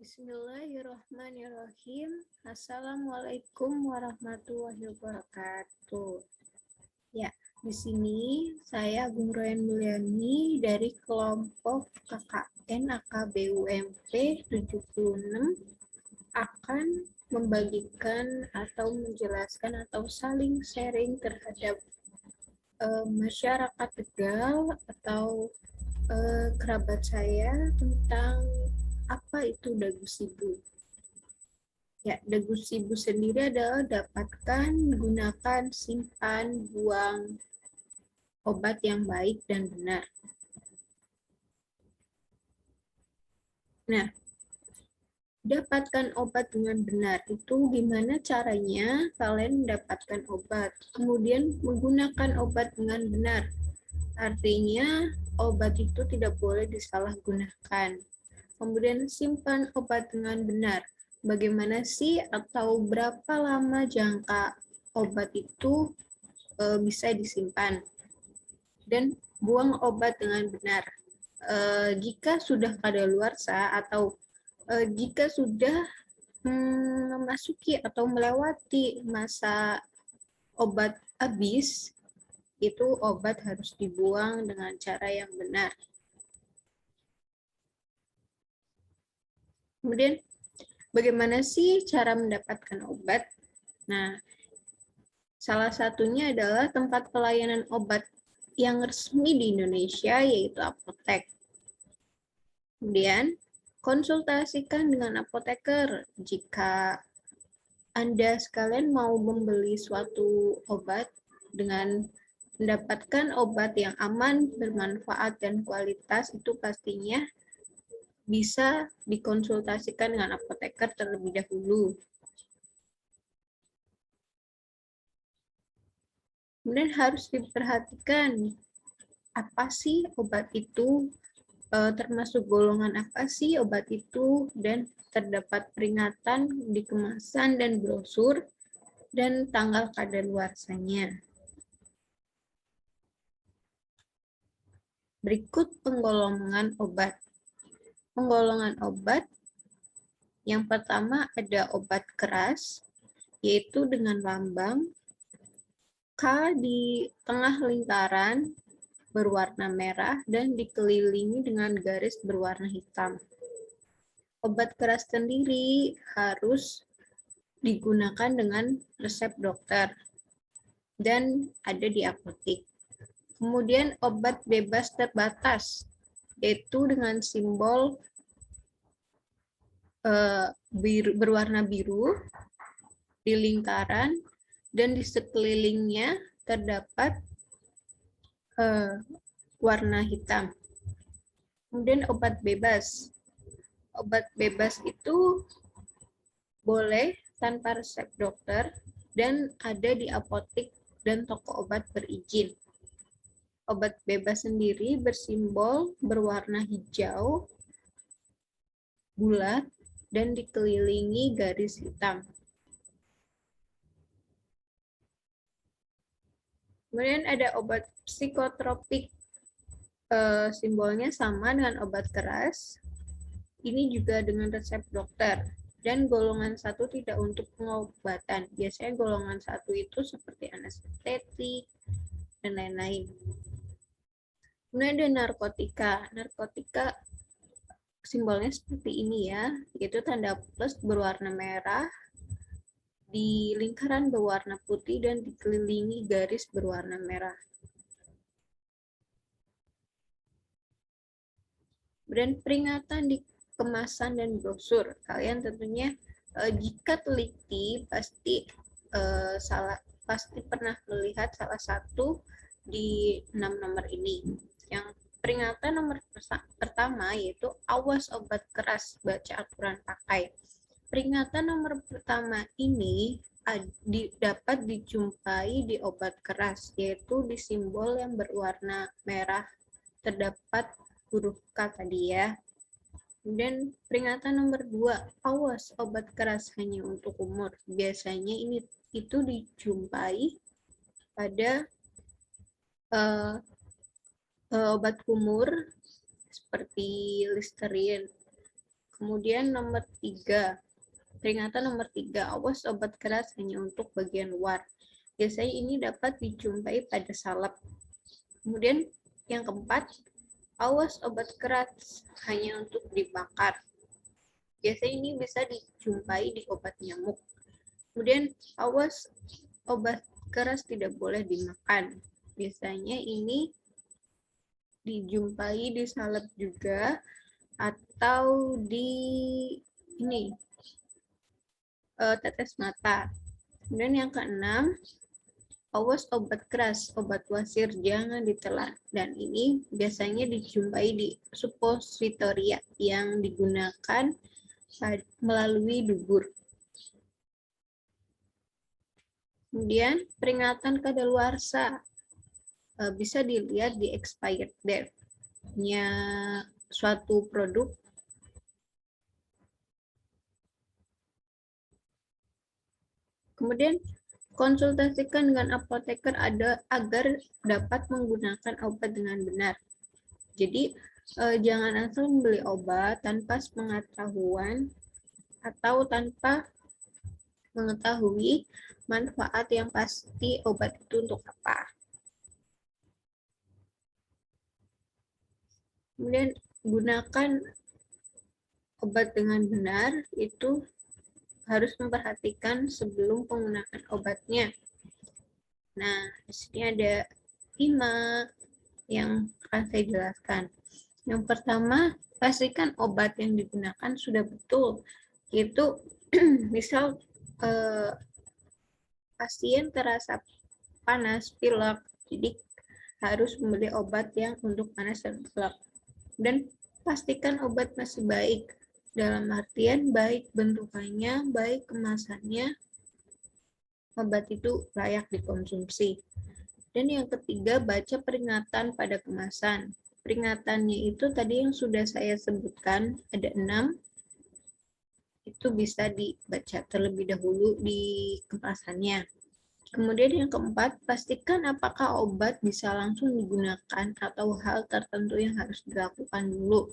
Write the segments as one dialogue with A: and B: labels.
A: Bismillahirrahmanirrahim. Assalamualaikum warahmatullahi wabarakatuh. Ya, di sini saya Agung Royan Mulyani dari kelompok KKN AKBUMP 76 akan membagikan atau menjelaskan atau saling sharing terhadap masyarakat Tegal atau kerabat saya tentang apa itu dagu sibu. Ya, dagu sibu sendiri adalah dapatkan, gunakan, simpan, buang obat yang baik dan benar. Nah, dapatkan obat dengan benar itu gimana caranya kalian mendapatkan obat. Kemudian menggunakan obat dengan benar. Artinya obat itu tidak boleh disalahgunakan. Kemudian simpan obat dengan benar. Bagaimana sih atau berapa lama jangka obat itu bisa disimpan? Dan buang obat dengan benar. Jika sudah kadaluarsa atau jika sudah memasuki atau melewati masa obat habis, itu obat harus dibuang dengan cara yang benar. Kemudian, bagaimana sih cara mendapatkan obat? Nah, salah satunya adalah tempat pelayanan obat yang resmi di Indonesia, yaitu apotek. Kemudian, konsultasikan dengan apoteker jika Anda sekalian mau membeli suatu obat dengan mendapatkan obat yang aman, bermanfaat, dan kualitas, itu pastinya bisa dikonsultasikan dengan apoteker terlebih dahulu. Kemudian harus diperhatikan apa sih obat itu, termasuk golongan apa sih obat itu, dan terdapat peringatan di kemasan dan brosur, dan tanggal kadaluarsanya. Berikut penggolongan obat. Penggolongan obat yang pertama ada obat keras, yaitu dengan lambang K di tengah lingkaran berwarna merah dan dikelilingi dengan garis berwarna hitam. Obat keras sendiri harus digunakan dengan resep dokter dan ada di apotek. Kemudian obat bebas terbatas, yaitu dengan simbol berwarna biru di lingkaran dan di sekelilingnya terdapat warna hitam. Kemudian obat bebas. Obat bebas itu boleh tanpa resep dokter dan ada di apotek dan toko obat berizin. Obat bebas sendiri bersimbol berwarna hijau, bulat, dan dikelilingi garis hitam. Kemudian ada obat psikotropik, simbolnya sama dengan obat keras. Ini juga dengan resep dokter. Dan golongan 1 tidak untuk pengobatan. Biasanya golongan 1 itu seperti anestetik dan lain-lain. Kemudian ada narkotika. Narkotika simbolnya seperti ini ya, yaitu tanda plus berwarna merah, di lingkaran berwarna putih dan dikelilingi garis berwarna merah. Dan peringatan di kemasan dan brosur. Kalian tentunya jika teliti pasti pernah melihat salah satu di 6 nomor ini. Yang peringatan nomor pertama yaitu awas obat keras, baca aturan pakai. Peringatan nomor pertama ini dapat dijumpai di obat keras, yaitu di simbol yang berwarna merah terdapat huruf K tadi ya. Kemudian peringatan nomor 2, awas obat keras hanya untuk umur. Biasanya itu dijumpai pada obat kumur seperti Listerine. Kemudian nomor 3, peringatan nomor 3, awas obat keras hanya untuk bagian luar. Biasanya ini dapat dijumpai pada salep. Kemudian yang keempat, awas obat keras hanya untuk dibakar. Biasanya ini bisa dijumpai di obat nyamuk. Kemudian awas obat keras tidak boleh dimakan. Biasanya ini dijumpai di salep juga atau di ini tetes mata. Kemudian yang keenam, awas obat keras, obat wasir jangan ditelan. Dan ini biasanya dijumpai di suppositoria yang digunakan melalui dubur. Kemudian peringatan kadaluarsa bisa dilihat di expired date-nya suatu produk. Kemudian konsultasikan dengan apoteker agar dapat menggunakan obat dengan benar. Jadi jangan asal membeli obat tanpa pengetahuan atau tanpa mengetahui manfaat yang pasti obat itu untuk apa. Kemudian gunakan obat dengan benar itu harus memperhatikan sebelum penggunaan obatnya. Nah, di sini ada 5 yang akan saya jelaskan. Yang pertama, pastikan obat yang digunakan sudah betul. Yaitu misal pasien terasa panas, pilek, jadi harus membeli obat yang untuk panas dan pilek. Dan pastikan obat masih baik, dalam artian baik bentukannya, baik kemasannya, obat itu layak dikonsumsi. Dan yang ketiga, baca peringatan pada kemasan. Peringatannya itu tadi yang sudah saya sebutkan, ada 6. Itu bisa dibaca terlebih dahulu di kemasannya. Kemudian yang keempat, pastikan apakah obat bisa langsung digunakan atau hal tertentu yang harus dilakukan dulu.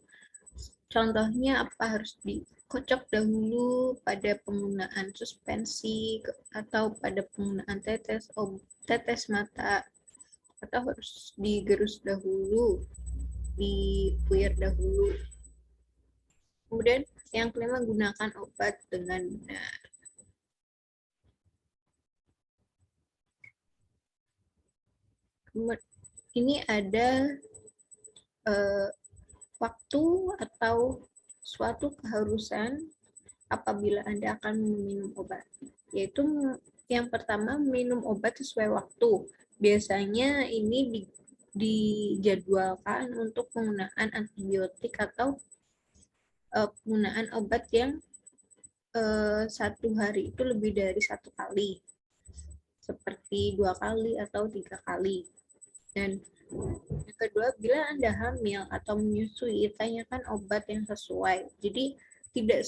A: Contohnya apa, harus dikocok dahulu pada penggunaan suspensi atau pada penggunaan tetes mata, atau harus digerus dahulu, dipuyer dahulu. Kemudian yang kelima, gunakan obat dengan benar. Ini ada waktu atau suatu keharusan apabila Anda akan meminum obat, yaitu yang pertama, minum obat sesuai waktu. Biasanya ini dijadwalkan untuk penggunaan antibiotik atau penggunaan obat yang 1 hari itu lebih dari 1 kali, seperti 2 kali atau 3 kali. Dan yang kedua, bila Anda hamil atau menyusui, tanyakan obat yang sesuai. Jadi tidak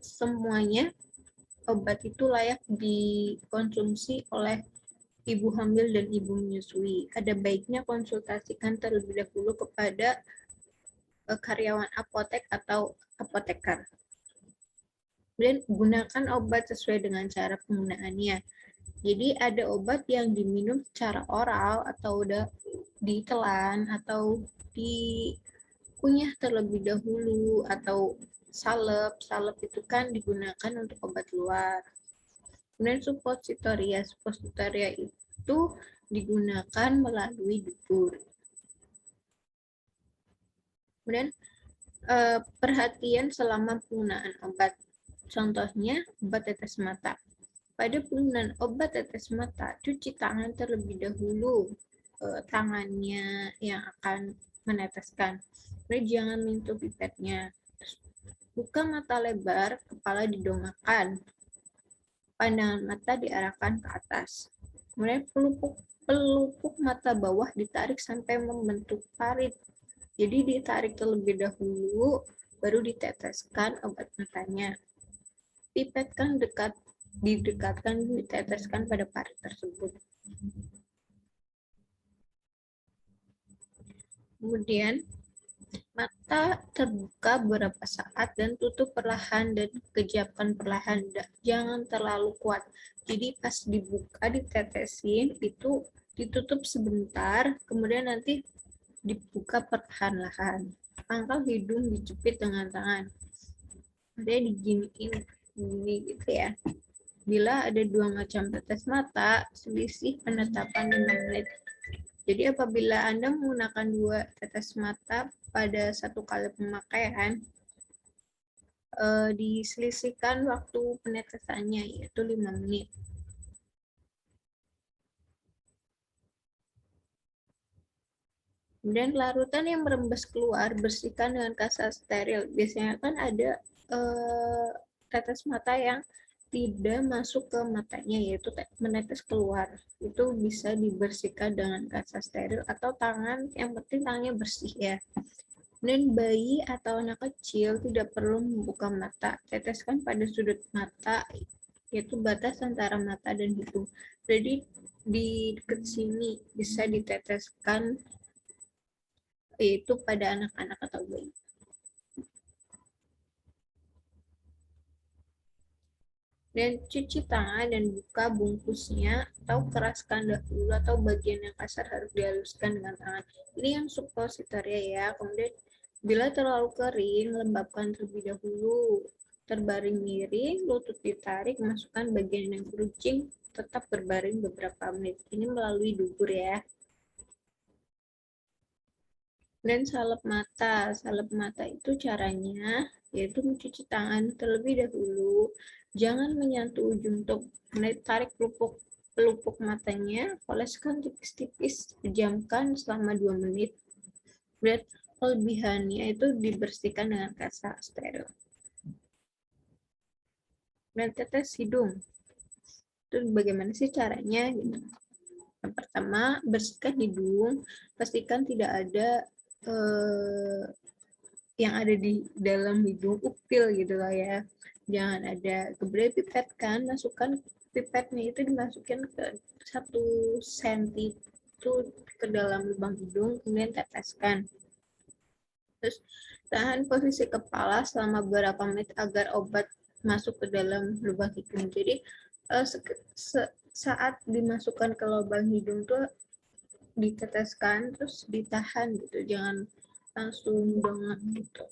A: semuanya obat itu layak dikonsumsi oleh ibu hamil dan ibu menyusui. Ada baiknya konsultasikan terlebih dahulu kepada karyawan apotek atau apoteker. Kemudian gunakan obat sesuai dengan cara penggunaannya. Jadi ada obat yang diminum secara oral atau udah ditelan atau dikunyah terlebih dahulu, atau salep. Salep itu kan digunakan untuk obat luar. Kemudian suppositoria. Suppositoria itu digunakan melalui dubur. Kemudian perhatian selama penggunaan obat. Contohnya obat tetes mata. Pada penggunaan obat tetes mata, cuci tangan terlebih dahulu, tangannya yang akan meneteskan. Kemudian jangan menyentuh pipetnya. Buka mata lebar, kepala didongakkan. Pandangan mata diarahkan ke atas. Kemudian pelupuk mata bawah ditarik sampai membentuk parit. Jadi ditarik terlebih dahulu, baru diteteskan obat matanya. Pipetkan didekatkan, diteteskan pada parit tersebut. Kemudian Mata terbuka beberapa saat dan tutup perlahan dan kejapkan perlahan. Jangan terlalu kuat. Jadi pas dibuka, ditetesin, itu ditutup sebentar, kemudian nanti dibuka perlahan-lahan. Pangkal hidung dijepit dengan tangan. Ada diginiin, gini gitu ya. Bila ada dua macam tetes mata, selisih penetapan 5 menit. Jadi apabila Anda menggunakan dua tetes mata pada satu kali pemakaian, diselisihkan waktu penetesannya, yaitu 5 menit. Kemudian larutan yang merembes keluar, bersihkan dengan kasa steril. Biasanya kan ada tetes mata yang tidak masuk ke matanya, yaitu menetes keluar. Itu bisa dibersihkan dengan kasa steril atau tangan, yang penting tangannya bersih ya. Dan bayi atau anak kecil tidak perlu membuka mata. Teteskan pada sudut mata, yaitu batas antara mata dan hidung. Jadi di dekat sini bisa diteteskan, yaitu pada anak-anak atau bayi. Dan cuci tangan dan buka bungkusnya, atau keraskan dahulu, atau bagian yang kasar harus dihaluskan dengan tangan. Ini yang suppositoria ya. Kemudian bila terlalu kering, lembabkan terlebih dahulu. Terbaring miring, lutut ditarik, masukkan bagian yang keruncing, tetap berbaring beberapa menit. Ini melalui dubur ya. Dan salep mata. Salep mata itu caranya yaitu mencuci tangan terlebih dahulu. Jangan menyentuh ujung tok. Tarik pelupuk matanya, oleskan tipis-tipis, pejamkan selama 2 menit. Dan kelebihannya itu dibersihkan dengan kasa steril. Dan tetes hidung. Itu bagaimana sih caranya gitu. Yang pertama, bersihkan hidung, pastikan tidak ada yang ada di dalam hidung upil gitu lah ya. Jangan ada. Kemudian pipetkan, masukkan pipetnya itu dimasukin ke 1 senti itu ke dalam lubang hidung, kemudian teteskan. Terus tahan posisi kepala selama beberapa menit agar obat masuk ke dalam lubang hidung. Jadi saat dimasukkan ke lubang hidung tuh diteteskan terus ditahan gitu, jangan langsung dongak gitu.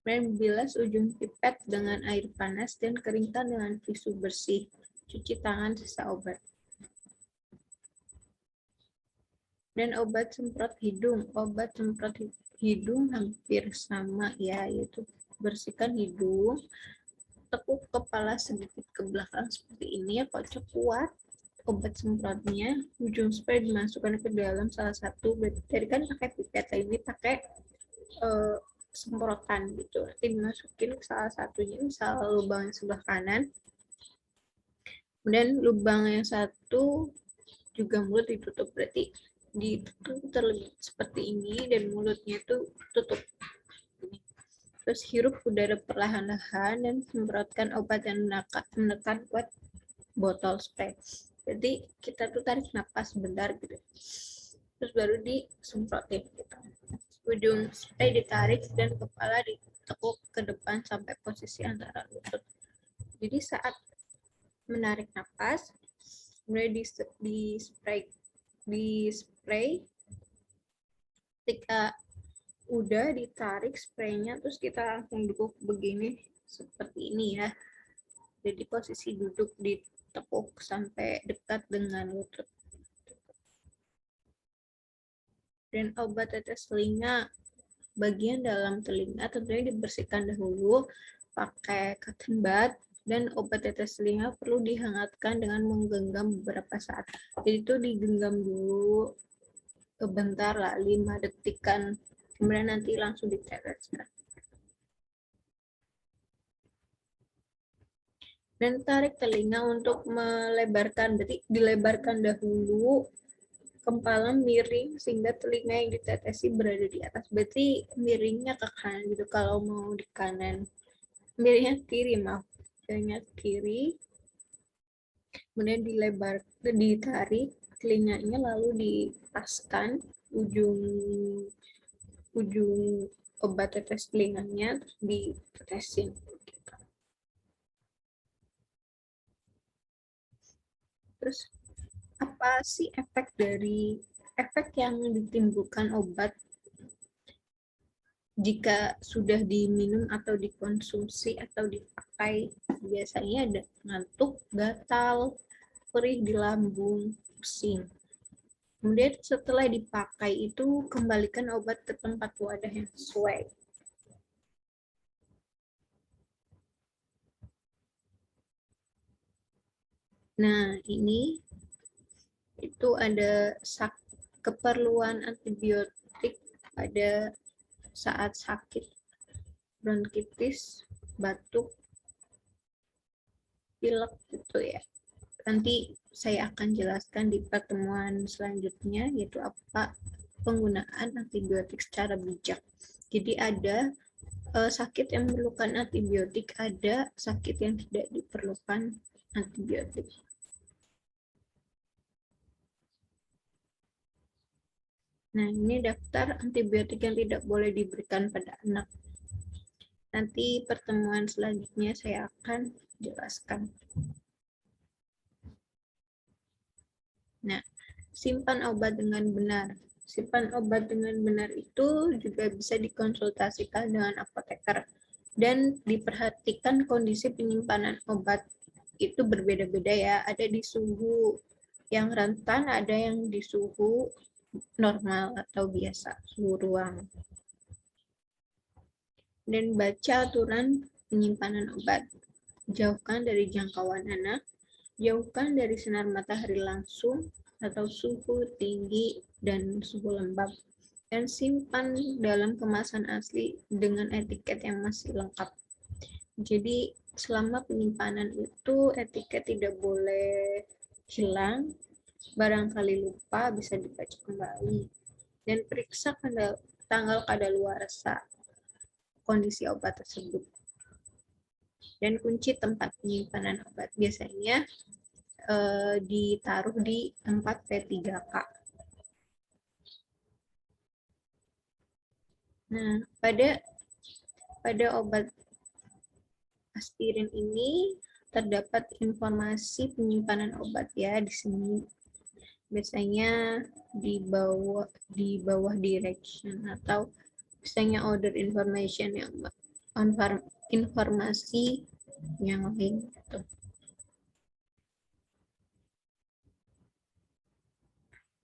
A: Dan bilas ujung pipet dengan air panas dan keringkan dengan tisu bersih. Cuci tangan sisa obat. Dan obat semprot hidung. Obat semprot hidung hampir sama ya, yaitu bersihkan hidung, tekuk kepala sedikit ke belakang seperti ini ya, kocok kuat obat semprotnya, ujung spray dimasukkan ke dalam salah satu, tadi kan pakai pipet, ini pakai semprotan gitu, nanti dimasukin ke salah satunya, misal lubang yang sebelah kanan, kemudian lubang yang satu juga mulut ditutup, berarti ditutup terlebih seperti ini, dan mulutnya itu tutup. Terus hirup udara perlahan-lahan dan semprotkan obat yang menekan kuat botol spray. Jadi kita tuh tarik napas sebentar gitu, terus baru disemprotin gitu. Ujung spray ditarik dan kepala ditekuk ke depan sampai posisi antara lutut. Jadi saat menarik napas, mulai di spray, ketika udah ditarik spraynya, terus kita langsung duduk begini seperti ini ya. Jadi posisi duduk ditekuk sampai dekat dengan lutut. Dan obat tetes telinga, bagian dalam telinga tentunya dibersihkan dahulu pakai cotton bud, dan obat tetes telinga perlu dihangatkan dengan menggenggam beberapa saat. Jadi itu digenggam dulu sebentar lah, 5 detikan, kemudian nanti langsung diteteskan. Dan tarik telinga untuk melebarkan, berarti dilebarkan dahulu, kepala miring sehingga telinga yang ditetesi berada di atas, berarti miringnya ke kanan gitu kalau mau di kanan, miringnya kiri, maaf, miringnya kiri, kemudian ditarik telinganya, lalu dipaskan ujung ujung obat tetes telinganya, terus ditetesin. Terus apa sih efek yang ditimbulkan obat jika sudah diminum atau dikonsumsi atau dipakai? Biasanya ada ngantuk, gatal, perih di lambung, pusing. Kemudian setelah dipakai itu kembalikan obat ke tempat wadah yang sesuai. Nah, ini itu ada keperluan antibiotik pada saat sakit bronkitis, batuk, pilek gitu ya. Nanti saya akan jelaskan di pertemuan selanjutnya, yaitu apa penggunaan antibiotik secara bijak. Jadi ada sakit yang memerlukan antibiotik, ada sakit yang tidak diperlukan antibiotik. Nah, ini daftar antibiotik yang tidak boleh diberikan pada anak. Nanti pertemuan selanjutnya saya akan jelaskan. Nah, simpan obat dengan benar. Simpan obat dengan benar itu juga bisa dikonsultasikan dengan apoteker. Dan diperhatikan kondisi penyimpanan obat itu berbeda-beda ya. Ada di suhu yang rentan, ada yang di suhu normal atau biasa, suhu ruang. Dan baca aturan penyimpanan obat. Jauhkan dari jangkauan anak, jauhkan dari sinar matahari langsung atau suhu tinggi dan suhu lembab. Dan simpan dalam kemasan asli dengan etiket yang masih lengkap. Jadi selama penyimpanan itu etiket tidak boleh hilang, barangkali lupa bisa dibaca kembali. Dan periksa tanggal kadaluarsa kondisi obat tersebut. Dan kunci tempat penyimpanan obat biasanya ditaruh di tempat P3K. Nah, pada obat aspirin ini terdapat informasi penyimpanan obat ya di sini. Biasanya di bawah direction atau biasanya order information yang informasi yang lain gitu.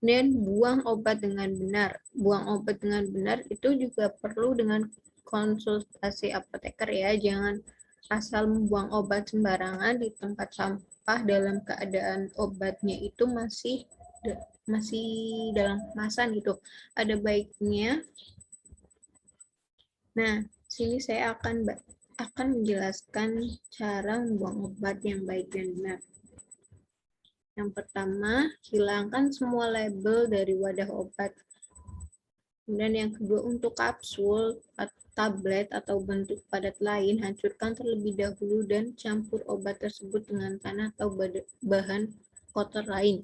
A: Dan buang obat dengan benar. Buang obat dengan benar itu juga perlu dengan konsultasi apoteker ya. Jangan asal membuang obat sembarangan di tempat sampah dalam keadaan obatnya itu masih dalam kemasan gitu. Ada baiknya. Nah, sini saya akan menjelaskan cara membuang obat yang baik dan benar. Yang pertama, hilangkan semua label dari wadah obat. Kemudian yang kedua, untuk kapsul, tablet, atau bentuk padat lain, hancurkan terlebih dahulu dan campur obat tersebut dengan tanah atau bahan kotor lain.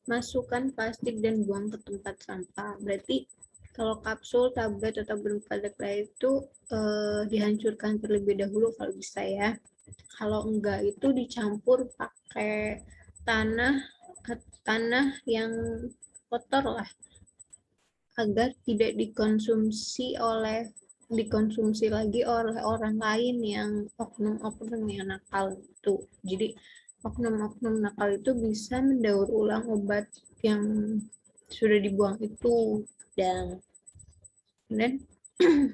A: Masukkan plastik dan buang ke tempat sampah. Berarti kalau kapsul, tablet, atau bentuk padat lain itu dihancurkan terlebih dahulu kalau bisa ya. Kalau enggak itu dicampur pakai tanah yang kotor lah, agar tidak dikonsumsi lagi oleh orang lain yang oknum-oknum yang nakal itu. Jadi oknum-oknum nakal itu bisa mendaur ulang obat yang sudah dibuang itu. Dan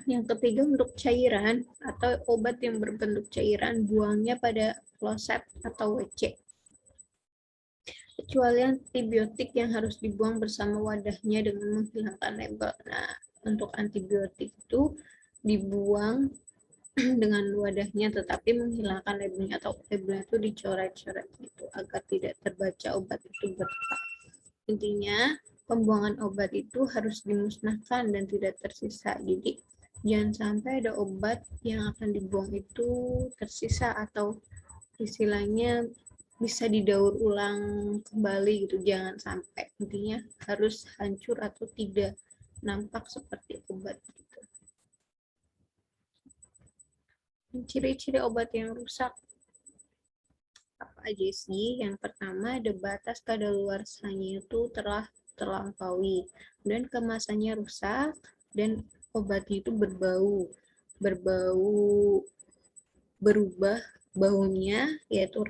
A: yang ketiga, untuk cairan atau obat yang berbentuk cairan, buangnya pada kloset atau WC. Kecuali antibiotik yang harus dibuang bersama wadahnya dengan menghilangkan label. Nah, untuk antibiotik itu dibuang dengan wadahnya tetapi menghilangkan labelnya, atau labelnya itu dicoret-coret gitu agar tidak terbaca obat itu berapa. Intinya pembuangan obat itu harus dimusnahkan dan tidak tersisa. Jadi jangan sampai ada obat yang akan dibuang itu tersisa atau istilahnya bisa didaur ulang kembali gitu. Jangan sampai, intinya harus hancur atau tidak nampak seperti obat gitu. Ciri-ciri obat yang rusak apa aja sih? Yang pertama ada batas kadaluarsanya itu telah terlampaui, dan kemasannya rusak, dan obatnya itu berbau berubah baunya, yaitu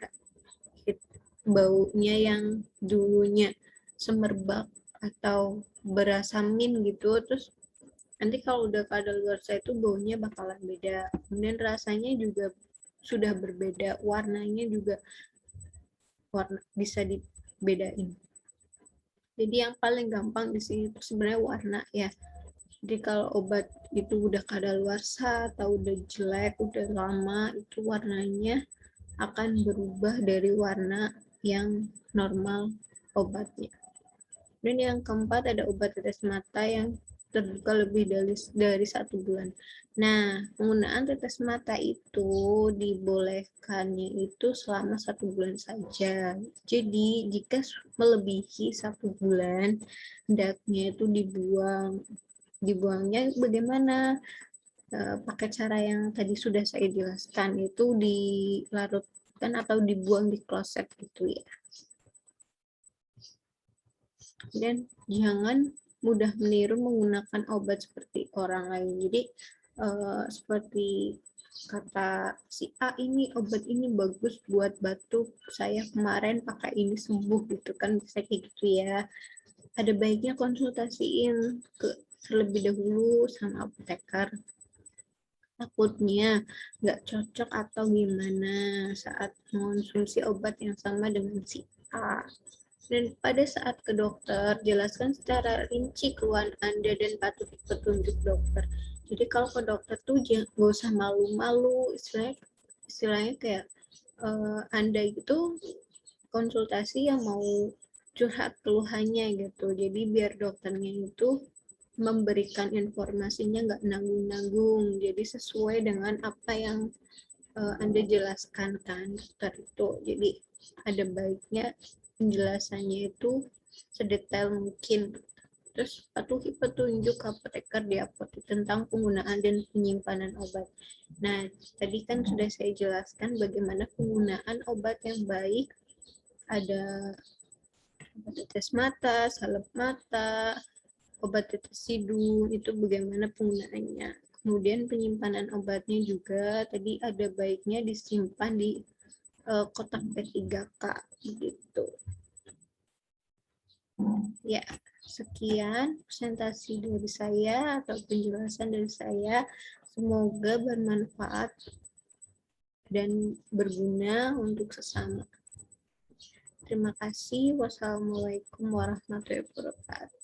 A: baunya yang dulunya semerbak atau berasa mint gitu, terus nanti kalau udah kadaluarsa itu baunya bakalan beda, kemudian rasanya juga sudah berbeda, warnanya juga bisa dibedain. Jadi yang paling gampang di sini itu sebenarnya warna ya. Jadi kalau obat itu udah kadaluarsa atau udah jelek, udah lama, itu warnanya akan berubah dari warna yang normal obatnya. Dan yang keempat ada obat tetes mata yang terbuka lebih dari 1 bulan. Nah, penggunaan tetes mata itu dibolehkannya itu selama 1 bulan saja. Jadi, jika melebihi 1 bulan, hendaknya itu dibuang. Dibuangnya bagaimana? Pakai cara yang tadi sudah saya jelaskan, itu dilarutkan atau dibuang di kloset gitu ya. Dan jangan mudah meniru menggunakan obat seperti orang lain. Jadi seperti kata si A, ini obat ini bagus buat batuk, saya kemarin pakai ini sembuh gitu kan, bisa kayak gitu ya. Ada baiknya konsultasiin terlebih dahulu sama apoteker, takutnya nggak cocok atau gimana saat mengonsumsi obat yang sama dengan si A. Dan pada saat ke dokter, jelaskan secara rinci keluhan Anda dan patuhi petunjuk dokter. Jadi kalau ke dokter tuh jangan, gak usah malu-malu, istilahnya kayak Anda itu konsultasi yang mau curhat keluhannya gitu. Jadi biar dokternya itu memberikan informasinya nggak nanggung-nanggung. Jadi sesuai dengan apa yang Anda jelaskan kan dokter itu. Jadi ada baiknya penjelasannya itu sedetail mungkin. Terus patuhi petunjuk apoteker di apotek tentang penggunaan dan penyimpanan obat. Nah, tadi kan sudah saya jelaskan bagaimana penggunaan obat yang baik. Ada obat tetes mata, salep mata, obat tetes hidung, itu bagaimana penggunaannya. Kemudian penyimpanan obatnya juga tadi ada baiknya disimpan di kotak P3K gitu. Ya, sekian presentasi dari saya atau penjelasan dari saya. Semoga bermanfaat dan berguna untuk sesama. Terima kasih. Wassalamualaikum warahmatullahi wabarakatuh.